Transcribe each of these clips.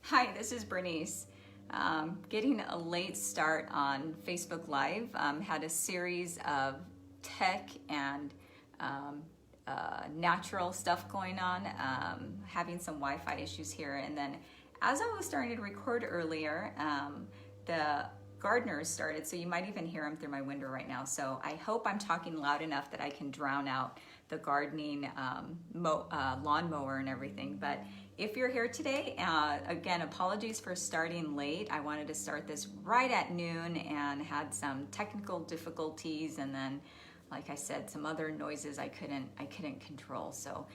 Hi, this is Bernice. Getting a late start on Facebook Live. Had a series of tech and natural stuff going on, having some Wi-Fi issues here. And then as I was starting to record earlier, the gardeners started, so you might even hear them through my window right now. So I hope I'm talking loud enough that I can drown out the gardening lawnmower and everything. But if you're here today, again, apologies for starting late. I wanted to start this right at noon and had some technical difficulties, and then, like I said, some other noises I couldn't control. So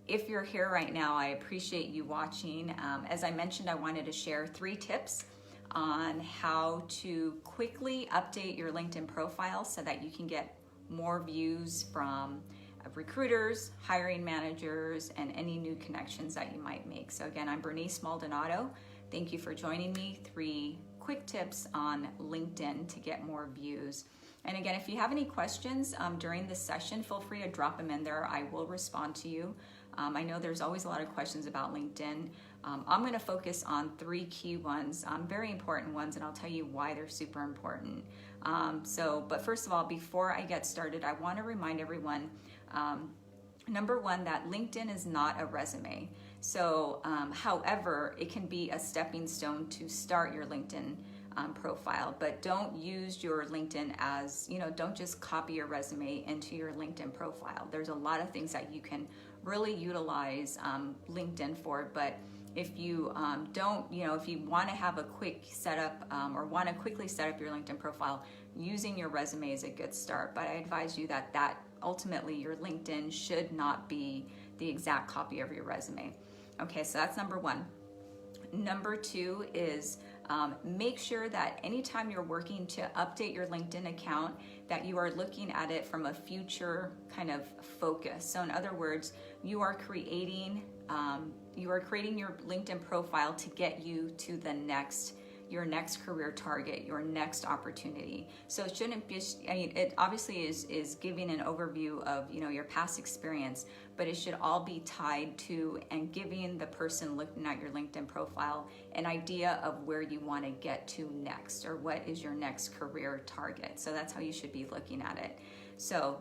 if you're here right now, I appreciate you watching. As I mentioned, I wanted to share 3 tips on how to quickly update your LinkedIn profile so that you can get more views from recruiters, hiring managers, and any new connections that you might make. So again, I'm Bernice Maldonado. Thank you for joining me. 3 quick tips on LinkedIn to get more views. And again, if you have any questions during this session, feel free to drop them in there. I will respond to you. I know there's always a lot of questions about LinkedIn. I'm going to focus on 3 key ones, very important ones, and I'll tell you why they're super important. But first of all, before I get started, I want to remind everyone, number one, that LinkedIn is not a resume. So, however, it can be a stepping stone to start your LinkedIn profile, but don't use your LinkedIn as, don't just copy your resume into your LinkedIn profile. There's a lot of things that you can really utilize LinkedIn for, but if you if you want to have a quick setup or want to quickly set up your LinkedIn profile, using your resume is a good start. But I advise you that ultimately your LinkedIn should not be the exact copy of your resume. Okay, so that's number one. Number 2 is make sure that anytime you're working to update your LinkedIn account, that you are looking at it from a future kind of focus. So in other words, you are creating your LinkedIn profile to get you to your next career target, your next opportunity. So it shouldn't be, it obviously is giving an overview of, your past experience, but it should all be tied to and giving the person looking at your LinkedIn profile an idea of where you want to get to next, or what is your next career target. So that's how you should be looking at it. So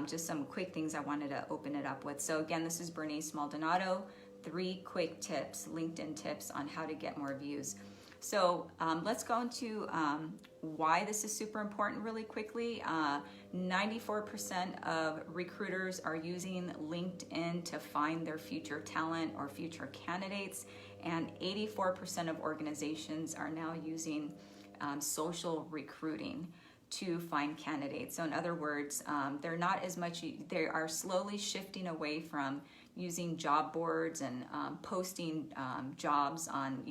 just some quick things I wanted to open it up with. So again, this is Bernice Maldonado, 3 quick tips, LinkedIn tips on how to get more views. So let's go into why this is super important really quickly. 94% of recruiters are using LinkedIn to find their future talent or future candidates, and 84% of organizations are now using social recruiting to find candidates. So in other words, they are slowly shifting away from using job boards and posting jobs on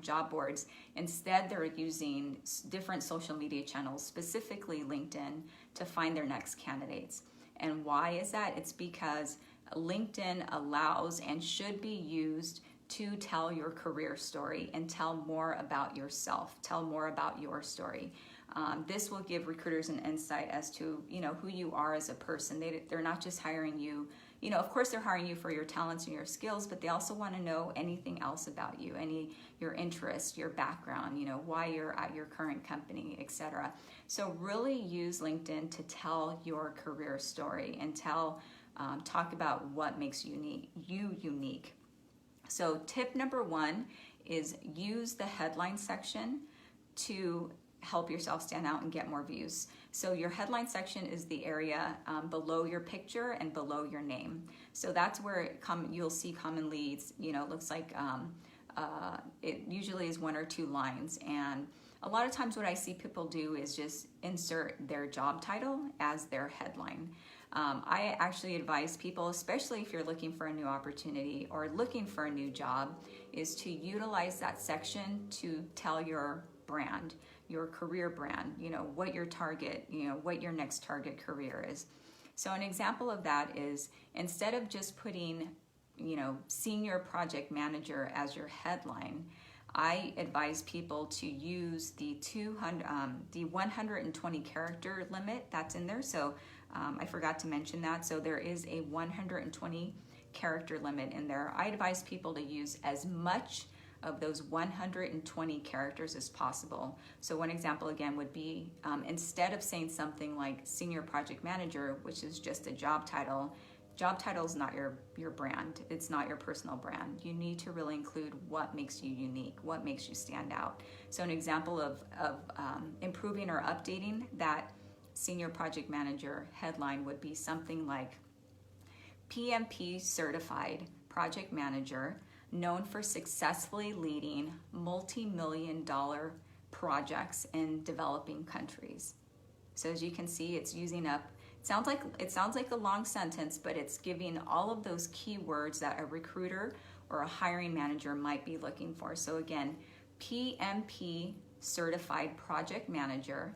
job boards. Instead, they're using different social media channels, specifically LinkedIn, to find their next candidates. And why is that? It's because LinkedIn allows and should be used to tell your career story and tell more about yourself, tell more about your story. This will give recruiters an insight as to who you are as a person. They're not just hiring you. Of course they're hiring you for your talents and your skills, but they also want to know anything else about you, your interests, your background, why you're at your current company, etc. So really use LinkedIn to tell your career story and talk about what makes you unique. So tip number 1 is use the headline section to help yourself stand out and get more views. So your headline section is the area below your picture and below your name. So that's where you'll see common leads. Looks like it usually is 1 or 2 lines. And a lot of times what I see people do is just insert their job title as their headline. I actually advise people, especially if you're looking for a new opportunity or looking for a new job, is to utilize that section to tell your brand, your career brand, what your target, what your next target career is. So an example of that is, instead of just putting, senior project manager as your headline, I advise people to use the 120 character limit that's in there. So I forgot to mention that. So there is a 120 character limit in there. I advise people to use as much of those 120 characters as possible. So one example again would be, instead of saying something like senior project manager, which is just a job title is not your brand. It's not your personal brand. You need to really include what makes you unique, what makes you stand out. So an example of improving or updating that senior project manager headline would be something like PMP certified project manager known for successfully leading multi-million-dollar projects in developing countries. So as you can see, it's using up, it sounds like a long sentence, but it's giving all of those keywords that a recruiter or a hiring manager might be looking for. So again, PMP certified project manager,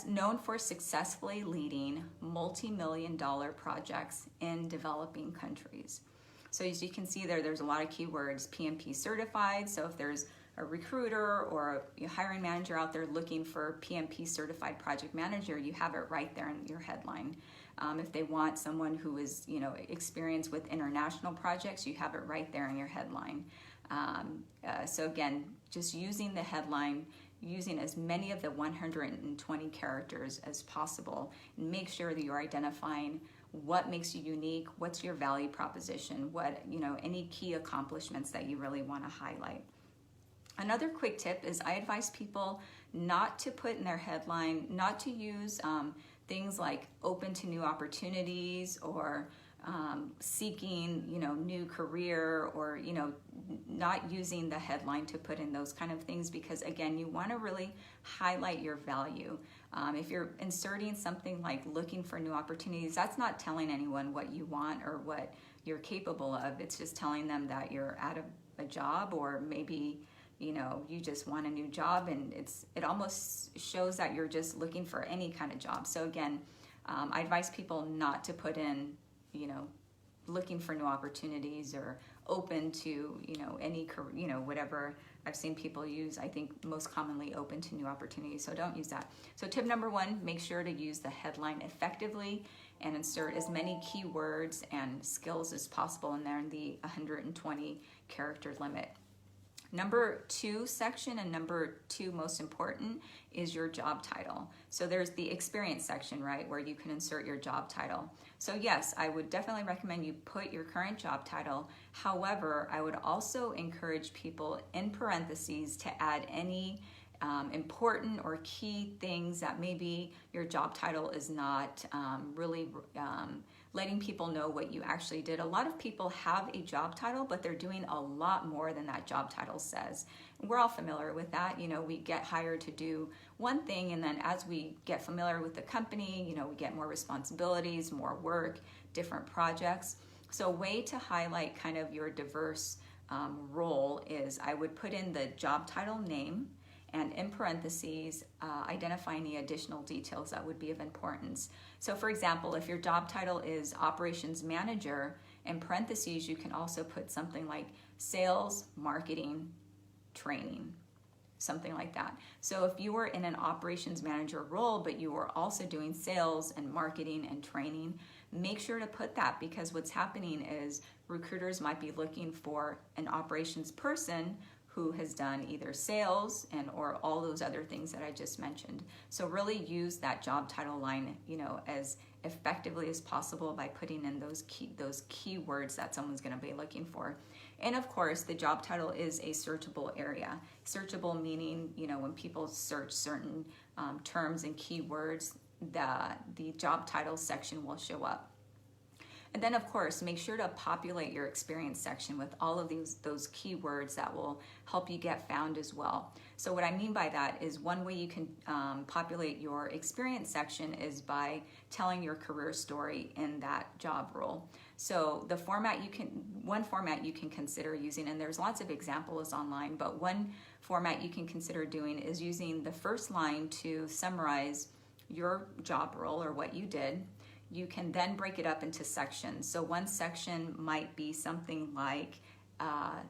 known for successfully leading multi-million-dollar projects in developing countries. So as you can see there's a lot of keywords, PMP certified. So if there's a recruiter or a hiring manager out there looking for PMP certified project manager, you have it right there in your headline. If they want someone who is, experienced with international projects, you have it right there in your headline. So again, just using the headline, using as many of the 120 characters as possible, and make sure that you're identifying what makes you unique, what's your value proposition, what, any key accomplishments that you really want to highlight. Another quick tip is I advise people not to put in their headline, not to use things like open to new opportunities or seeking, new career, or, not using the headline to put in those kind of things, because again, you want to really highlight your value. If you're inserting something like looking for new opportunities, that's not telling anyone what you want or what you're capable of. It's just telling them that you're out of a job, or maybe you just want a new job, and it almost shows that you're just looking for any kind of job. So again, I advise people not to put in, looking for new opportunities or open to, any, whatever. I've seen people use, I think most commonly, open to new opportunities. So don't use that. So tip number one, make sure to use the headline effectively and insert as many keywords and skills as possible in there in the 120 character limit. Number two section, and number two most important, is your job title. So there's the experience section, right, where you can insert your job title. So yes, I would definitely recommend you put your current job title. However, I would also encourage people in parentheses to add any important or key things that maybe your job title is not really letting people know what you actually did. A lot of people have a job title, but they're doing a lot more than that job title says. We're all familiar with that. We get hired to do one thing, and then as we get familiar with the company, we get more responsibilities, more work, different projects. So a way to highlight kind of your diverse role is I would put in the job title name, and in parentheses, identify any additional details that would be of importance. So for example, if your job title is operations manager, in parentheses, you can also put something like sales, marketing, training, something like that. So if you were in an operations manager role, but you were also doing sales and marketing and training, make sure to put that, because what's happening is recruiters might be looking for an operations person who has done either sales or all those other things that I just mentioned. So really use that job title line, as effectively as possible by putting in those keywords that someone's going to be looking for. And of course, the job title is a searchable area. Searchable meaning, when people search certain terms and keywords, the job title section will show up. And then of course, make sure to populate your experience section with all of those keywords that will help you get found as well. So what I mean by that is one way you can populate your experience section is by telling your career story in that job role. So one format you can consider using, and there's lots of examples online, but one format you can consider doing is using the first line to summarize your job role or what you did. You can then break it up into sections. So one section might be something like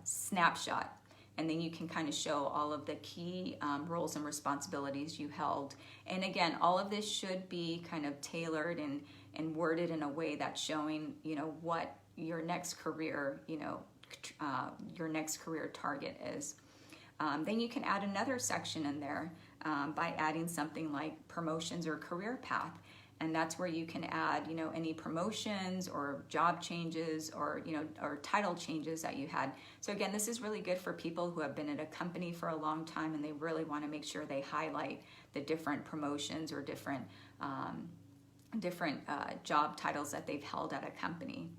snapshot, and then you can kind of show all of the key roles and responsibilities you held. And again, all of this should be kind of tailored and worded in a way that's showing, what your next career, your next career target is. Then you can add another section in there by adding something like promotions or career path. And that's where you can add, any promotions or job changes or, or title changes that you had. So again, this is really good for people who have been at a company for a long time and they really want to make sure they highlight the different promotions or different job titles that they've held at a company.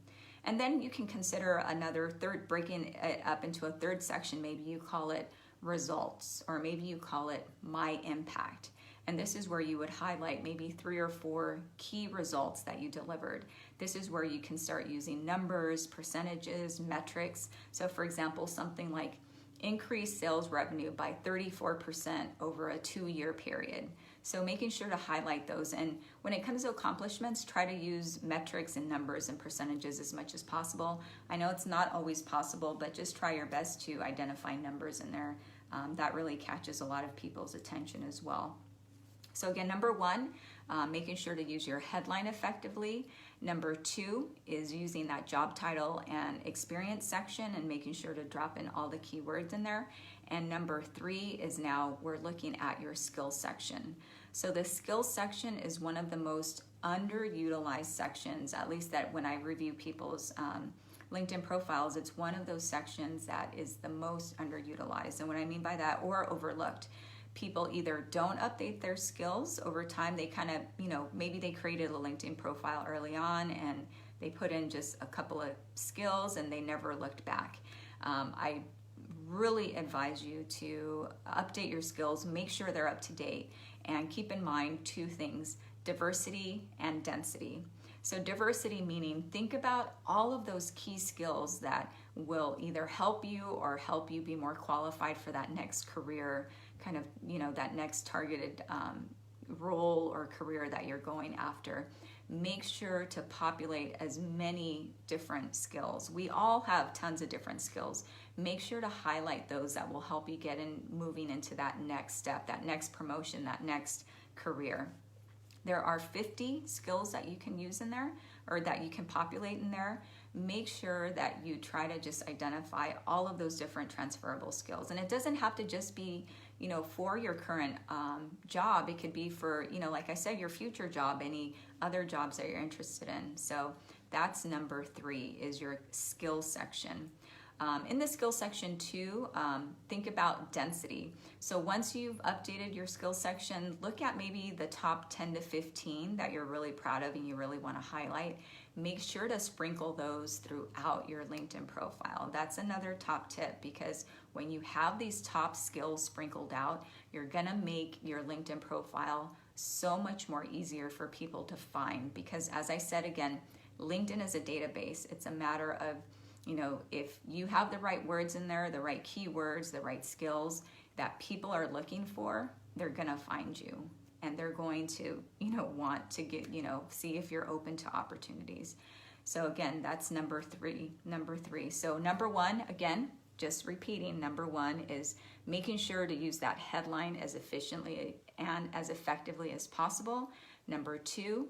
And then you can consider another breaking it up into a third section. Maybe you call it results, or maybe you call it my impact. And this is where you would highlight maybe 3 or 4 key results that you delivered. This is where you can start using numbers, percentages, metrics. So for example, something like increased sales revenue by 34% over a 2-year period. So making sure to highlight those. And when it comes to accomplishments, try to use metrics and numbers and percentages as much as possible. I know it's not always possible, but just try your best to identify numbers in there. That really catches a lot of people's attention as well. So again, number 1, making sure to use your headline effectively. Number 2 is using that job title and experience section and making sure to drop in all the keywords in there. And number 3 is now we're looking at your skills section. So the skills section is one of the most underutilized sections, at least that when I review people's LinkedIn profiles, it's one of those sections that is the most underutilized. And what I mean by that, or overlooked. People either don't update their skills over time. They kind of, maybe they created a LinkedIn profile early on and they put in just a couple of skills and they never looked back. I really advise you to update your skills, make sure they're up to date, and keep in mind 2 things, diversity and density. So diversity meaning think about all of those key skills that will either help you or help you be more qualified for that next career, kind of, that next targeted role or career that you're going after. Make sure to populate as many different skills. We all have tons of different skills. Make sure to highlight those that will help you get in moving into that next step, that next promotion, that next career. There are 50 skills that you can use in there or that you can populate in there. Make sure that you try to just identify all of those different transferable skills. And it doesn't have to just be, for your current job. It could be for, like I said, your future job, any other jobs that you're interested in. So that's number 3 is your skills section. In the skills section too, think about density. So once you've updated your skills section, look at maybe the top 10 to 15 that you're really proud of and you really want to highlight. Make sure to sprinkle those throughout your LinkedIn profile. That's another top tip, because when you have these top skills sprinkled out, you're gonna make your LinkedIn profile so much more easier for people to find. Because as I said again, LinkedIn is a database. It's a matter of, if you have the right words in there, the right keywords, the right skills that people are looking for, they're gonna find you. And they're going to, want to get, see if you're open to opportunities. So again, that's number 3. So number 1, again, just repeating, number 1 is making sure to use that headline as efficiently and as effectively as possible. Number 2,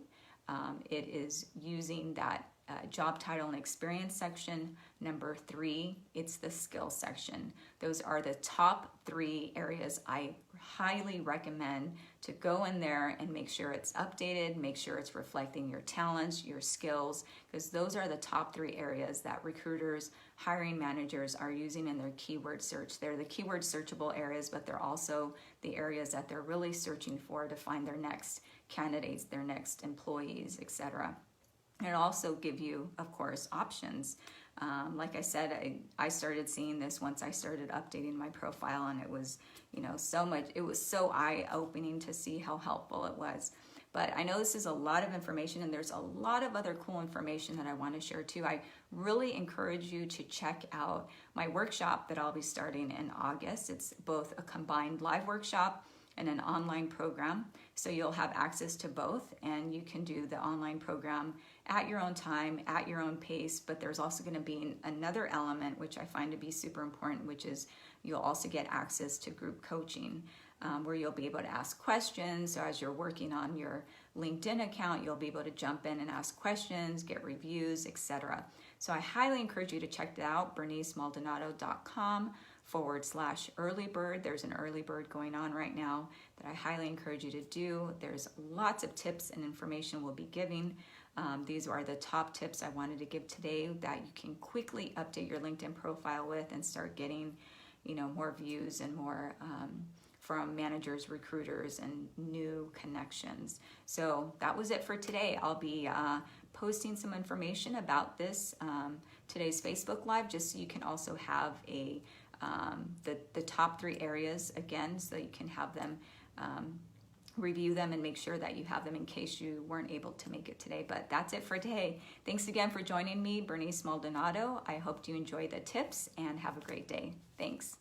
it is using that job title and experience section. Number 3, it's the skills section. Those are the top 3 areas I highly recommend to go in there and make sure it's updated, make sure it's reflecting your talents, your skills, because those are the top 3 areas that recruiters, hiring managers are using in their keyword search. They're the keyword searchable areas, but they're also the areas that they're really searching for to find their next candidates, their next employees, etc. And it'll also give you, of course, options. Like I said, I started seeing this once I started updating my profile, and it was, it was so eye-opening to see how helpful it was. But I know this is a lot of information, and there's a lot of other cool information that I want to share too. I really encourage you to check out my workshop that I'll be starting in August. It's both a combined live workshop and an online program. So you'll have access to both, and you can do the online program at your own time, at your own pace. But there's also going to be another element, which I find to be super important, which is you'll also get access to group coaching, where you'll be able to ask questions. So as you're working on your LinkedIn account, you'll be able to jump in and ask questions, get reviews, etc. So I highly encourage you to check it out, bernicemaldonado.com/early bird. There's an early bird going on right now that I highly encourage you to do. There's lots of tips and information we'll be giving. These are the top tips I wanted to give today that you can quickly update your LinkedIn profile with and start getting, more views and more from managers, recruiters, and new connections. So that was it for today. I'll be posting some information about this today's Facebook Live, just so you can also have the top 3 areas again, so you can have them review them and make sure that you have them in case you weren't able to make it today. But that's it for today. Thanks again for joining me, Bernice Maldonado. I hope you enjoy the tips and have a great day. Thanks.